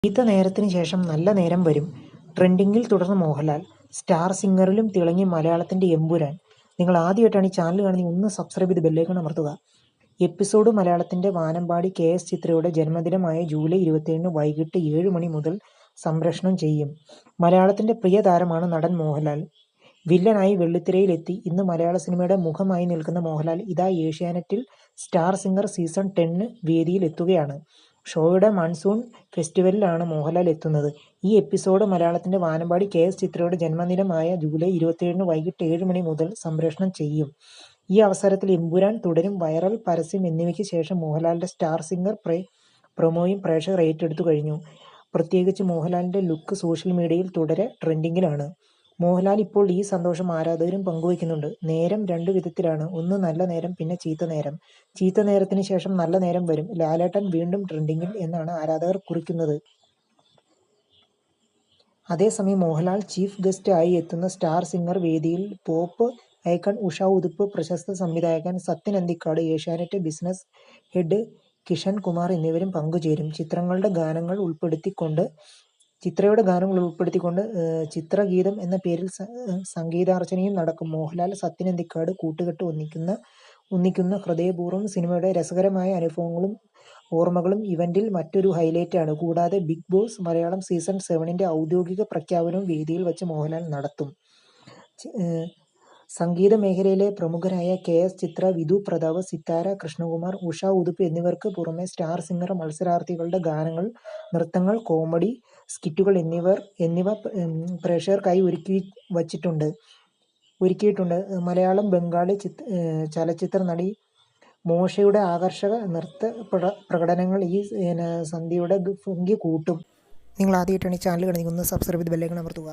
ചീത്ത നേരത്തിന് ശേഷം നല്ല നേരം വരും. ട്രെൻഡിങ്ങിൽ തുടർന്ന് മോഹൻലാൽ. സ്റ്റാർ സിംഗറിലും തിളങ്ങി മലയാളത്തിന്റെ എമ്പുരാൻ. നിങ്ങൾ ആദ്യമായിട്ടാണ് ഈ ചാനൽ കാണുന്നത്, ഒന്ന് സബ്സ്ക്രൈബ് ചെയ്ത് ബെല്ലൈക്കൺ അമർത്തുക. എപ്പിസോഡ് മലയാളത്തിന്റെ വാനമ്പാടി KS ചിത്രയുടെ ജന്മദിനമായ ജൂലൈ 27 വൈകിട്ട് 7 മണി മുതൽ സംപ്രേഷണം ചെയ്യും. മലയാളത്തിന്റെ പ്രിയ താരമാണ് നടൻ മോഹൻലാൽ. വില്ലനായി വെള്ളിത്തിരയിൽ എത്തി ഇന്ന് മലയാള സിനിമയുടെ മുഖമായി നിൽക്കുന്ന മോഹൻലാൽ ഇതാ ഏഷ്യാനെറ്റിൽ സ്റ്റാർ സിംഗർ സീസൺ 10 വേദിയിൽ എത്തുകയാണ്. ഷോയുടെ മൺസൂൺ ഫെസ്റ്റിവലിലാണ് മോഹൻലാൽ എത്തുന്നത്. ഈ എപ്പിസോഡ് മലയാളത്തിന്റെ വാനമ്പാടി KS ചിത്രയുടെ ജന്മദിനമായ ജൂലൈ 27 വൈകിട്ട് 7 മണി മുതൽ സംപ്രേഷണം ചെയ്യും. ഈ അവസരത്തിൽ എമ്പുരാൻ, തുടരും, വൈറൽ പരസ്യം എന്നിവയ്ക്ക് ശേഷം മോഹൻലാലിന്റെ സ്റ്റാർ സിംഗർ പ്രൊമോയും പ്രേക്ഷകർ ഏറ്റെടുത്തു കഴിഞ്ഞു. പ്രത്യേകിച്ച് മോഹൻലാലിന്റെ ലുക്ക് സോഷ്യൽ മീഡിയയിൽ തുടരെ ട്രെൻഡിങ്ങിലാണ്. മോഹൻലാൽ ഇപ്പോൾ ഈ സന്തോഷം ആരാധകരും പങ്കുവയ്ക്കുന്നുണ്ട്. നേരം രണ്ടു വിധത്തിലാണ്. ഒന്ന് നല്ല നേരം, പിന്നെ ചീത്ത നേരം. ചീത്ത നേരത്തിന് ശേഷം നല്ല നേരം വരും. ലാലേട്ടൻ വീണ്ടും ട്രെൻഡിങ്ങിൽ എന്നാണ് ആരാധകർ കുറിക്കുന്നത്. അതേസമയം മോഹൻലാൽ ചീഫ് ഗസ്റ്റ് ആയി എത്തുന്ന സ്റ്റാർ സിംഗർ വേദിയിൽ പോപ്പ് ഐക്കൺ ഉഷ ഉതുപ്പ്, പ്രശസ്ത സംവിധായകൻ സത്യൻ അന്തിക്കാട്, ഏഷ്യാനെറ്റ് ബിസിനസ് ഹെഡ് കിഷൻ കുമാർ എന്നിവരും പങ്കുചേരും. ചിത്രയുടെ ഗാനങ്ങൾ ഉൾപ്പെടുത്തിക്കൊണ്ട് ചിത്രഗീതം എന്ന പേരിൽ സംഗീതാർച്ചനയും നടക്കും. മോഹൻലാൽ, സത്യൻ അന്തിക്കാട് കൂട്ടുകെട്ട് ഒന്നിക്കുന്ന ഹൃദയപൂർവ്വം സിനിമയുടെ രസകരമായ അനുഭവങ്ങളും ഓർമ്മകളും ഇവന്റിൽ മറ്റൊരു ഹൈലൈറ്റാണ്. കൂടാതെ ബിഗ് ബോസ് മലയാളം സീസൺ 7 ഔദ്യോഗിക പ്രഖ്യാപനവും വേദിയിൽ വച്ച് മോഹൻലാൽ നടത്തും. സംഗീത മേഖലയിലെ പ്രമുഖരായ KS ചിത്ര, വിധു പ്രതാപ്, സിത്താര കൃഷ്ണകുമാർ, ഉഷ ഉതുപ്പ് എന്നിവർക്ക് പുറമെ സ്റ്റാർ സിംഗർ മത്സരാർത്ഥികളുടെ ഗാനങ്ങൾ, നൃത്തങ്ങൾ, കോമഡി സ്കിറ്റുകൾ എന്നിവ പ്രേക്ഷകർക്കായി ഒരുക്കിയിട്ടുണ്ട്. മലയാളം ബംഗാളി ചലച്ചിത്ര നടി മോഷയുടെ ആകർഷക നൃത്ത പ്രകടനങ്ങൾ ഈ സന്ധ്യയുടെ ഭംഗി കൂട്ടും. നിങ്ങൾ ആദ്യമായിട്ടാണ് ഈ ചാനൽ കാണുന്നത്, ഒന്ന് സബ്സ്ക്രൈബ് ചെയ്ത് ബെല്ലൈക്കൺ അമർത്തുക.